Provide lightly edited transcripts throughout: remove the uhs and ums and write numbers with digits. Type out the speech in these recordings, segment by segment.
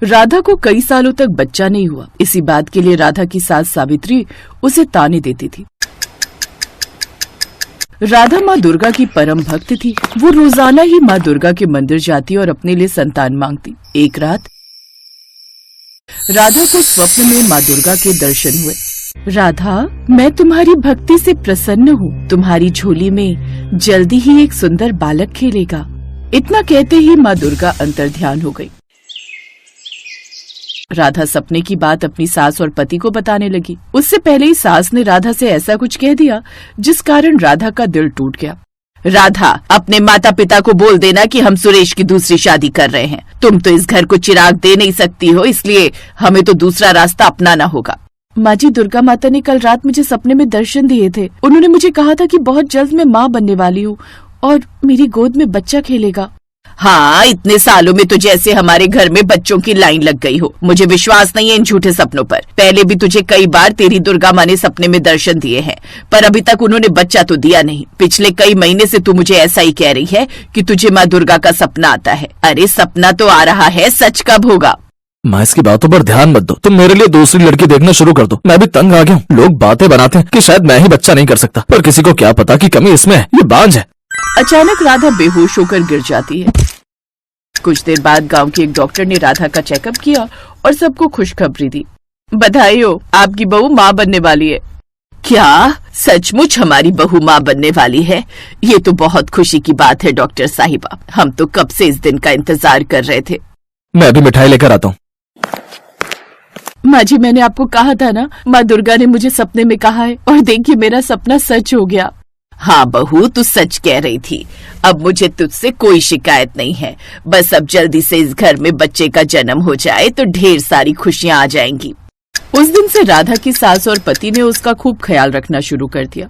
राधा को कई सालों तक बच्चा नहीं हुआ। इसी बात के लिए राधा की सास सावित्री उसे ताने देती थी। राधा माँ दुर्गा की परम भक्त थी। वो रोजाना ही माँ दुर्गा के मंदिर जाती और अपने लिए संतान मांगती। एक रात राधा को स्वप्न में माँ दुर्गा के दर्शन हुए। राधा, मैं तुम्हारी भक्ति से प्रसन्न हूँ। तुम्हारी झोली में जल्दी ही एक सुंदर बालक खेलेगा। इतना कहते ही माँ दुर्गा अंतर्ध्यान हो गई। राधा सपने की बात अपनी सास और पति को बताने लगी। उससे पहले ही सास ने राधा से ऐसा कुछ कह दिया जिस कारण राधा का दिल टूट गया। राधा, अपने माता पिता को बोल देना कि हम सुरेश की दूसरी शादी कर रहे हैं। तुम तो इस घर को चिराग दे नहीं सकती हो, इसलिए हमें तो दूसरा रास्ता अपनाना होगा। माँ जी, दुर्गा माता ने कल रात मुझे सपने में दर्शन दिए थे। उन्होंने मुझे कहा था कि बहुत जल्द मैं माँ बनने वाली हूँ और मेरी गोद में बच्चा खेलेगा। हाँ, इतने सालों में तो जैसे हमारे घर में बच्चों की लाइन लग गई हो। मुझे विश्वास नहीं है इन झूठे सपनों पर। पहले भी तुझे कई बार तेरी दुर्गा माँ ने सपने में दर्शन दिए हैं, पर अभी तक उन्होंने बच्चा तो दिया नहीं। पिछले कई महीने से तू मुझे ऐसा ही कह रही है कि तुझे माँ दुर्गा का सपना आता है। अरे सपना तो आ रहा है, सच कब होगा? माँ, इसकी बातों पर ध्यान मत दो। तुम मेरे लिए दूसरी लड़की देखना शुरू कर दो। मैं भी तंग आ गया हूँ। लोग बातें बनाते हैं कि शायद मैं ही बच्चा नहीं कर सकता, पर किसी को क्या पता कि कमी इसमें है। ये बांझ है। अचानक राधा बेहोश होकर गिर जाती है। कुछ देर बाद गांव के एक डॉक्टर ने राधा का चेकअप किया और सबको खुशखबरी दी। बधाई हो, आपकी बहू माँ बनने वाली है। क्या सचमुच हमारी बहू माँ बनने वाली है? ये तो बहुत खुशी की बात है डॉक्टर साहिबा। हम तो कब से इस दिन का इंतजार कर रहे थे। मैं अभी मिठाई लेकर आता हूँ। माँ जी, मैंने आपको कहा था ना, माँ दुर्गा ने मुझे सपने में कहा है और देखिए मेरा सपना सच हो गया। हाँ बहू, तू सच कह रही थी। अब मुझे तुझसे कोई शिकायत नहीं है। बस अब जल्दी से इस घर में बच्चे का जन्म हो जाए तो ढेर सारी खुशियाँ आ जाएंगी। उस दिन से राधा की सास और पति ने उसका खूब ख्याल रखना शुरू कर दिया।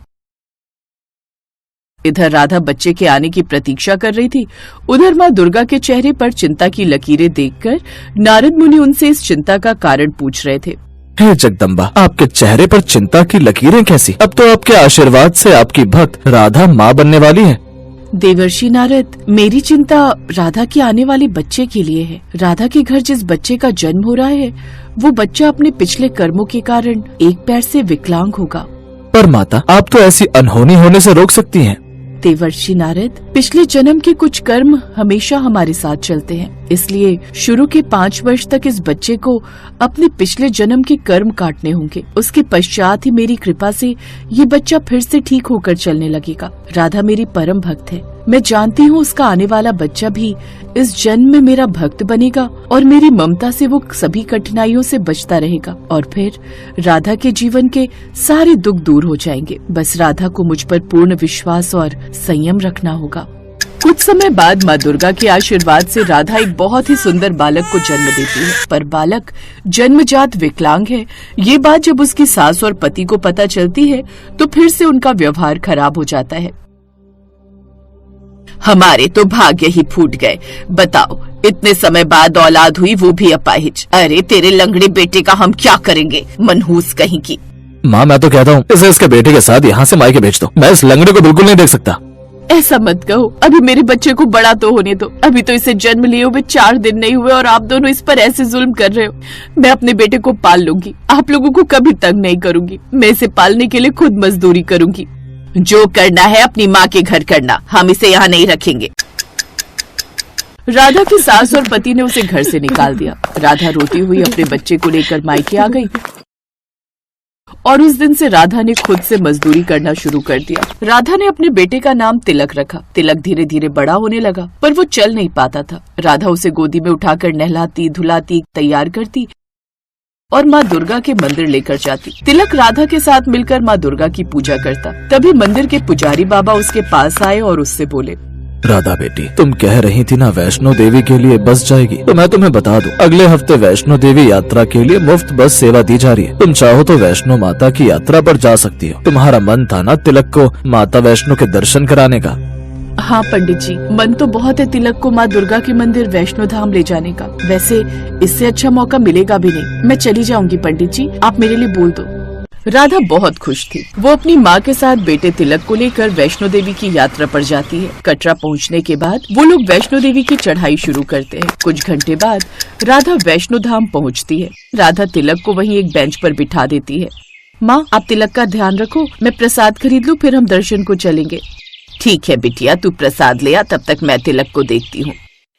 इधर राधा बच्चे के आने की प्रतीक्षा कर रही थी। उधर माँ दुर्गा के चेहरे पर चिंता की लकीरें देखकर नारद मुनि उनसे इस चिंता का कारण पूछ रहे थे। हे जगदम्बा, आपके चेहरे पर चिंता की लकीरें कैसी? अब तो आपके आशीर्वाद से आपकी भक्त राधा माँ बनने वाली है। देवर्षि नारद, मेरी चिंता राधा के आने वाले बच्चे के लिए है। राधा के घर जिस बच्चे का जन्म हो रहा है, वो बच्चा अपने पिछले कर्मों के कारण एक पैर से विकलांग होगा। पर माता, आप तो ऐसी अनहोनी होने से रोक सकती हैं। देवर्षि नारद, पिछले जन्म के कुछ कर्म हमेशा हमारे साथ चलते हैं, इसलिए शुरू के 5 वर्ष तक इस बच्चे को अपने पिछले जन्म के कर्म काटने होंगे। उसके पश्चात ही मेरी कृपा से ये बच्चा फिर से ठीक होकर चलने लगेगा। राधा मेरी परम भक्त है। मैं जानती हूँ उसका आने वाला बच्चा भी इस जन्म में मेरा भक्त बनेगा और मेरी ममता से वो सभी कठिनाइयों से बचता रहेगा और फिर राधा के जीवन के सारे दुख दूर हो जाएंगे। बस राधा को मुझ पर पूर्ण विश्वास और संयम रखना होगा। कुछ समय बाद माँ दुर्गा के आशीर्वाद से राधा एक बहुत ही सुंदर बालक को जन्म देती है, पर बालक जन्मजात विकलांग है। ये बात जब उसकी सास और पति को पता चलती है तो फिर से उनका व्यवहार खराब हो जाता है। हमारे तो भाग्य ही फूट गए। बताओ, इतने समय बाद औलाद हुई, वो भी अपाहिज। अरे तेरे लंगड़े बेटे का हम क्या करेंगे? मनहूस कहीं की। माँ, मैं तो कहता हूँ इसे इसके बेटे के साथ यहाँ से मायके भेज दो। मैं इस लंगड़े को बिल्कुल नहीं देख सकता। ऐसा मत कहो, अभी मेरे बच्चे को बड़ा तो होने दो। अभी तो इसे जन्म लिए हुए 4 दिन नहीं हुए और आप दोनों इस पर ऐसे जुल्म कर रहे हो। मैं अपने बेटे को पाल लूंगी, आप लोगों को कभी तंग नहीं करूंगी। मैं इसे पालने के लिए खुद मजदूरी करूंगी। जो करना है अपनी माँ के घर करना, हम इसे यहाँ नहीं रखेंगे। राधा की सास और पति ने उसे घर से निकाल दिया। राधा रोती हुई अपने बच्चे को लेकर मायके आ गई और उस दिन से राधा ने खुद से मजदूरी करना शुरू कर दिया। राधा ने अपने बेटे का नाम तिलक रखा। तिलक धीरे धीरे बड़ा होने लगा, पर वो चल नहीं पाता था। राधा उसे गोदी में उठाकर नहलाती, धुलाती, तैयार करती और माँ दुर्गा के मंदिर लेकर जाती। तिलक राधा के साथ मिलकर माँ दुर्गा की पूजा करता। तभी मंदिर के पुजारी बाबा उसके पास आए और उससे बोले, राधा बेटी, तुम कह रही थी ना वैष्णो देवी के लिए बस जाएगी, तो मैं तुम्हें बता दूं, अगले हफ्ते वैष्णो देवी यात्रा के लिए मुफ्त बस सेवा दी जा रही है। तुम चाहो तो वैष्णो माता की यात्रा पर जा सकती हो। तुम्हारा मन था ना तिलक को माता वैष्णो के दर्शन कराने का? हाँ पंडित जी, मन तो बहुत है तिलक को माँ दुर्गा के मंदिर वैष्णो धाम ले जाने का। वैसे इससे अच्छा मौका मिलेगा भी नहीं। मैं चली जाऊंगी पंडित जी, आप मेरे लिए बोल दो। राधा बहुत खुश थी। वो अपनी माँ के साथ बेटे तिलक को लेकर वैष्णो देवी की यात्रा पर जाती है। कटरा पहुँचने के बाद वो लोग वैष्णो देवी की चढ़ाई शुरू करते हैं। कुछ घंटे बाद राधा वैष्णो धाम पहुँचती है। राधा तिलक को वहीं एक बेंच पर बिठा देती है। माँ, आप तिलक का ध्यान रखो, मैं प्रसाद खरीद लूँ, फिर हम दर्शन को चलेंगे। ठीक है बिटिया, तू प्रसाद ले आ, तब तक मैं तिलक को देखती हूँ।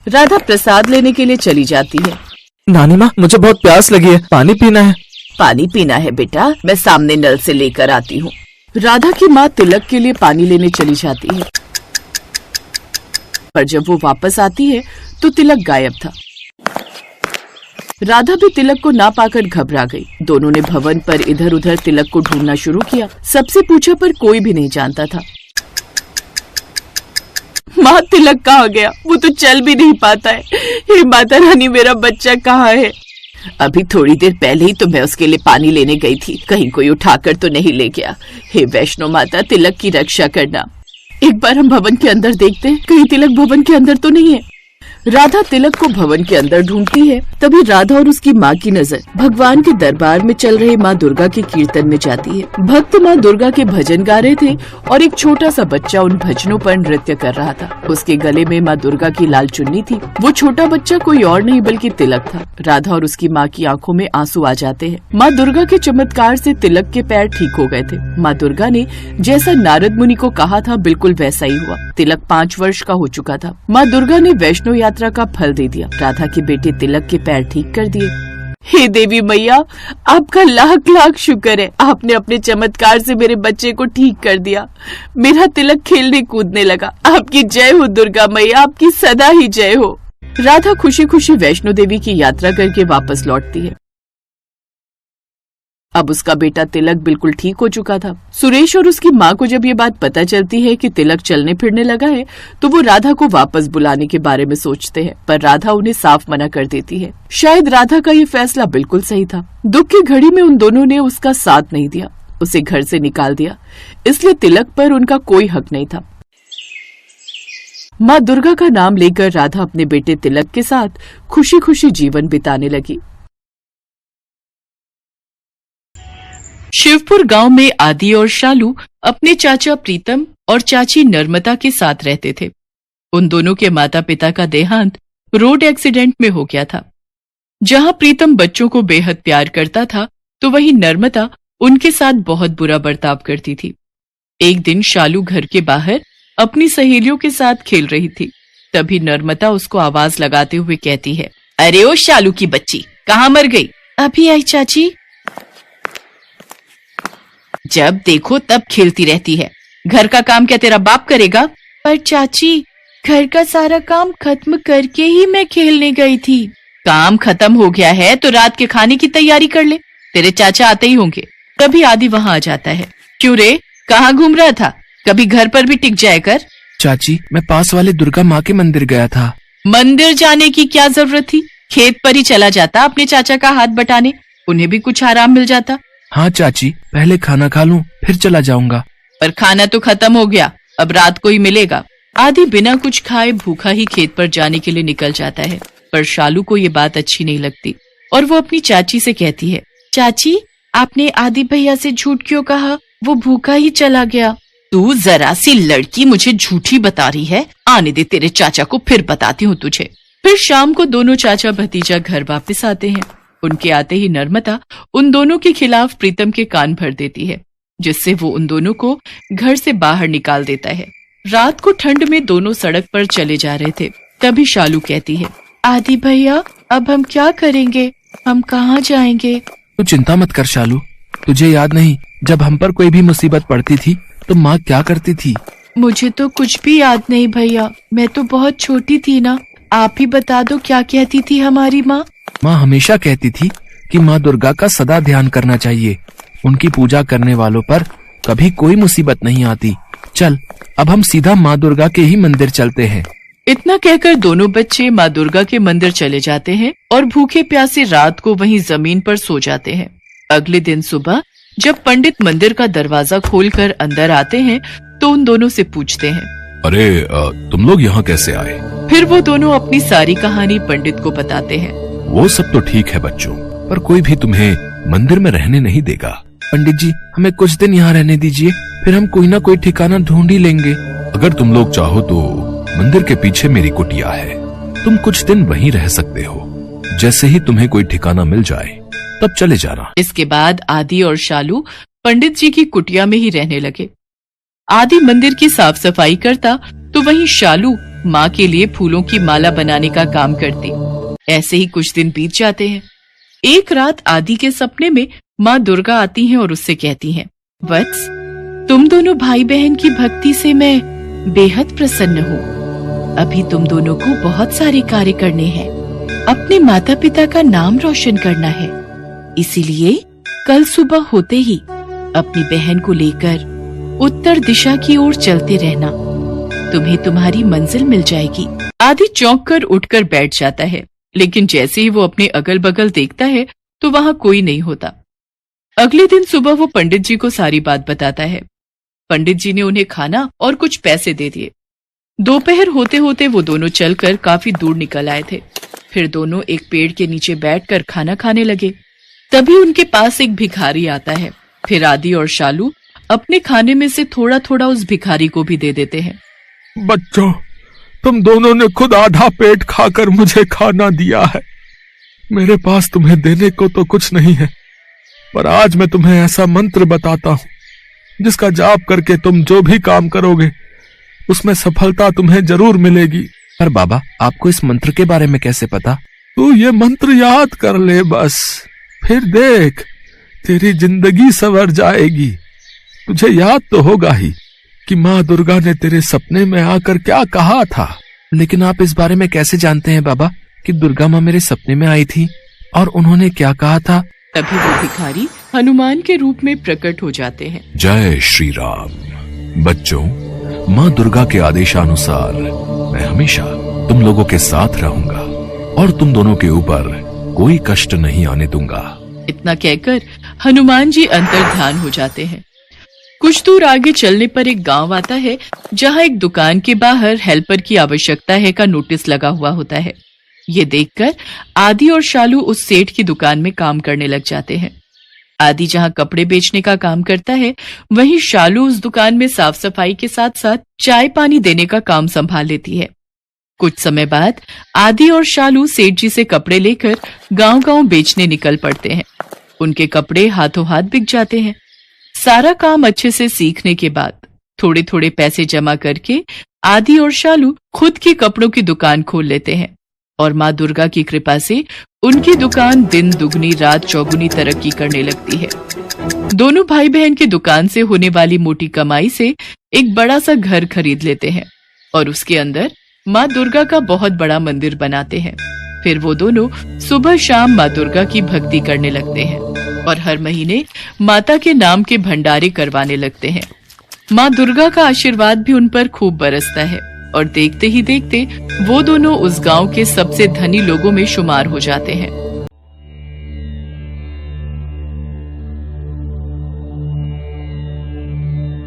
राधा प्रसाद लेने के लिए चली जाती है। नानी माँ, मुझे बहुत प्यास लगी है, पानी पीना है। पानी पीना है बेटा, मैं सामने नल से लेकर आती हूँ। राधा की माँ तिलक के लिए पानी लेने चली जाती है, पर जब वो वापस आती है तो तिलक गायब था। राधा भी तिलक को ना पाकर घबरा गई। दोनों ने भवन पर इधर उधर तिलक को ढूंढना शुरू किया। सबसे पूछा पर कोई भी नहीं जानता था। माँ, तिलक कहाँ गया? वो तो चल भी नहीं पाता है। हे माता रानी, मेरा बच्चा कहाँ है? अभी थोड़ी देर पहले ही तो मैं उसके लिए पानी लेने गई थी, कहीं कोई उठाकर तो नहीं ले गया। हे वैष्णो माता, तिलक की रक्षा करना। एक बार हम भवन के अंदर देखते हैं, कहीं तिलक भवन के अंदर तो नहीं है। राधा तिलक को भवन के अंदर ढूंढती है। तभी राधा और उसकी माँ की नजर भगवान के दरबार में चल रहे माँ दुर्गा के कीर्तन में जाती है। भक्त माँ दुर्गा के भजन गा रहे थे और एक छोटा सा बच्चा उन भजनों पर नृत्य कर रहा था। उसके गले में माँ दुर्गा की लाल चुन्नी थी। वो छोटा बच्चा कोई और नहीं बल्कि तिलक था। राधा और उसकी माँ की आंखों में आंसू आ जाते हैं। माँ दुर्गा के चमत्कार से तिलक के पैर ठीक हो गए थे। माँ दुर्गा ने जैसा नारद मुनि को कहा था बिल्कुल वैसा ही हुआ। तिलक 5 वर्ष का हो चुका था। माँ दुर्गा ने वैष्णो यात्रा का फल दे दिया। राधा के बेटे तिलक के पैर ठीक कर दिए। हे देवी मैया, आपका लाख लाख शुक्र है। आपने अपने चमत्कार से मेरे बच्चे को ठीक कर दिया। मेरा तिलक खेलने कूदने लगा। आपकी जय हो दुर्गा मैया, आपकी सदा ही जय हो। राधा खुशी खुशी वैष्णो देवी की यात्रा करके वापस लौटती है। अब उसका बेटा तिलक बिल्कुल ठीक हो चुका था। सुरेश और उसकी माँ को जब ये बात पता चलती है कि तिलक चलने फिरने लगा है तो वो राधा को वापस बुलाने के बारे में सोचते हैं, पर राधा उन्हें साफ मना कर देती है। शायद राधा का ये फैसला बिल्कुल सही था। दुख की घड़ी में उन दोनों ने उसका साथ नहीं दिया, उसे घर से निकाल दिया, इसलिए तिलक पर उनका कोई हक नहीं था। माँ दुर्गा का नाम लेकर राधा अपने बेटे तिलक के साथ खुशी खुशी जीवन बिताने लगी। शिवपुर गांव में आदि और शालू अपने चाचा प्रीतम और चाची नर्मदा के साथ रहते थे। उन दोनों के माता पिता का देहांत रोड एक्सीडेंट में हो गया था। जहां प्रीतम बच्चों को बेहद प्यार करता था तो वहीं नर्मदा उनके साथ बहुत बुरा बर्ताव करती थी। एक दिन शालू घर के बाहर अपनी सहेलियों के साथ खेल रही थी। तभी नर्मदा उसको आवाज लगाते हुए कहती है, अरे ओ शालू की बच्ची, कहाँ मर गई? अभी आई चाची। जब देखो तब खेलती रहती है। घर का काम क्या तेरा बाप करेगा? पर चाची, घर का सारा काम खत्म करके ही मैं खेलने गई थी। काम खत्म हो गया है तो रात के खाने की तैयारी कर ले, तेरे चाचा आते ही होंगे। तभी आदि वहाँ आ जाता है। क्यों रे, कहाँ घूम रहा था? कभी घर पर भी टिक जाया कर। चाची, मैं पास वाले दुर्गा माँ के मंदिर गया था। मंदिर जाने की क्या जरूरत थी? खेत पर ही चला जाता अपने चाचा का हाथ बटाने, उन्हें भी कुछ आराम मिल जाता। हाँ चाची, पहले खाना खा लूं, फिर चला जाऊंगा। पर खाना तो खत्म हो गया, अब रात को ही मिलेगा। आदि बिना कुछ खाए भूखा ही खेत पर जाने के लिए निकल जाता है। पर शालू को ये बात अच्छी नहीं लगती और वो अपनी चाची से कहती है, चाची, आपने आदि भैया से झूठ क्यों कहा? वो भूखा ही चला गया। तू जरा सी लड़की मुझे झूठी बता रही है। आने दे, तेरे चाचा को फिर बताती हूँ तुझे। फिर शाम को दोनों चाचा भतीजा घर वापस आते हैं। उनके आते ही नर्मदा उन दोनों के खिलाफ प्रीतम के कान भर देती है, जिससे वो उन दोनों को घर से बाहर निकाल देता है। रात को ठंड में दोनों सड़क पर चले जा रहे थे। तभी शालू कहती है, आदि भैया, अब हम क्या करेंगे? हम कहाँ जाएंगे? तू चिंता मत कर शालू, तुझे याद नहीं जब हम पर कोई भी मुसीबत पड़ती थी तो माँ क्या करती थी? मुझे तो कुछ भी याद नहीं भैया, मैं तो बहुत छोटी थी ना। आप ही बता दो, क्या कहती थी हमारी माँ? माँ हमेशा कहती थी कि माँ दुर्गा का सदा ध्यान करना चाहिए। उनकी पूजा करने वालों पर कभी कोई मुसीबत नहीं आती। चल, अब हम सीधा माँ दुर्गा के ही मंदिर चलते हैं। इतना कहकर दोनों बच्चे माँ दुर्गा के मंदिर चले जाते हैं और भूखे प्यासे रात को वहीं जमीन पर सो जाते हैं। अगले दिन सुबह जब पंडित मंदिर का दरवाजा खोलकर अंदर आते हैं तो उन दोनों से पूछते हैं, अरे तुम लोग यहाँ कैसे आए? फिर वो दोनों अपनी सारी कहानी पंडित को बताते हैं। वो सब तो ठीक है बच्चों, पर कोई भी तुम्हें मंदिर में रहने नहीं देगा। पंडित जी, हमें कुछ दिन यहाँ रहने दीजिए, फिर हम कोई ना कोई ठिकाना ढूंढ ही लेंगे। अगर तुम लोग चाहो तो मंदिर के पीछे मेरी कुटिया है, तुम कुछ दिन वहीं रह सकते हो। जैसे ही तुम्हें कोई ठिकाना मिल जाए तब चले जाना। इसके बाद आदि और शालू पंडित जी की कुटिया में ही रहने लगे। आदि मंदिर की साफ सफाई करता तो वहीं शालू माँ के लिए फूलों की माला बनाने का काम करती। ऐसे ही कुछ दिन बीत जाते हैं। एक रात आदि के सपने में माँ दुर्गा आती हैं और उससे कहती हैं, वत्स, तुम दोनों भाई बहन की भक्ति से मैं बेहद प्रसन्न हूँ। अभी तुम दोनों को बहुत सारे कार्य करने हैं, अपने माता पिता का नाम रोशन करना है। इसीलिए कल सुबह होते ही अपनी बहन को लेकर उत्तर दिशा की ओर चलते रहना, तुम्हें तुम्हारी मंजिल मिल जाएगी। आदि चौंक कर उठकर बैठ जाता है, लेकिन जैसे ही वो अपने अगल बगल देखता है तो वहाँ कोई नहीं होता। अगले दिन सुबह वो पंडित जी को सारी बात बताता है। पंडित जी ने उन्हें खाना और कुछ पैसे दे दिए। दोपहर होते होते वो दोनों चलकर काफी दूर निकल आए थे। फिर दोनों एक पेड़ के नीचे बैठकर खाना खाने लगे। तभी उनके पास एक भिखारी आता है। फिर आदि और शालू अपने खाने में से थोड़ा थोड़ा उस भिखारी को भी दे देते हैं। बच्चों, तुम दोनों ने खुद आधा पेट खाकर मुझे खाना दिया है। मेरे पास तुम्हें देने को तो कुछ नहीं है, पर आज मैं तुम्हें ऐसा मंत्र बताता हूँ जिसका जाप करके तुम जो भी काम करोगे उसमें सफलता तुम्हें जरूर मिलेगी। पर बाबा, आपको इस मंत्र के बारे में कैसे पता? तू ये मंत्र याद कर ले बस, फिर देख तेरी जिंदगी संवर जाएगी। तुझे याद तो होगा ही कि माँ दुर्गा ने तेरे सपने में आकर क्या कहा था। लेकिन आप इस बारे में कैसे जानते हैं बाबा कि दुर्गा माँ मेरे सपने में आई थी और उन्होंने क्या कहा था? तभी वो भिखारी हनुमान के रूप में प्रकट हो जाते हैं। जय श्री राम। बच्चों, माँ दुर्गा के आदेशानुसार मैं हमेशा तुम लोगों के साथ रहूंगा और तुम दोनों के ऊपर कोई कष्ट नहीं आने दूंगा। इतना कहकर हनुमान जी अंतर्ध्यान हो जाते हैं। कुछ दूर आगे चलने पर एक गांव आता है जहां एक दुकान के बाहर हेल्पर की आवश्यकता है का नोटिस लगा हुआ होता है। ये देखकर आदि और शालू उस सेठ की दुकान में काम करने लग जाते हैं। आदि जहां कपड़े बेचने का काम करता है, वहीं शालू उस दुकान में साफ सफाई के साथ साथ चाय पानी देने का काम संभाल लेती है। कुछ समय बाद आदि और शालू सेठ जी से कपड़े लेकर गांव-गांव बेचने निकल पड़ते हैं। उनके कपड़े हाथों हाथ बिक जाते हैं। सारा काम अच्छे से सीखने के बाद थोड़े थोड़े पैसे जमा करके आदि और शालू खुद की कपड़ों की दुकान खोल लेते हैं और माँ दुर्गा की कृपा से उनकी दुकान दिन दुगनी रात चौगुनी तरक्की करने लगती है। दोनों भाई बहन की दुकान से होने वाली मोटी कमाई से एक बड़ा सा घर खरीद लेते हैं और उसके अंदर माँ दुर्गा का बहुत बड़ा मंदिर बनाते हैं। फिर वो दोनों सुबह शाम माँ दुर्गा की भक्ति करने लगते हैं और हर महीने माता के नाम के भंडारे करवाने लगते हैं। माँ दुर्गा का आशीर्वाद भी उन पर खूब बरसता है और देखते ही देखते वो दोनों उस गांव के सबसे धनी लोगों में शुमार हो जाते हैं।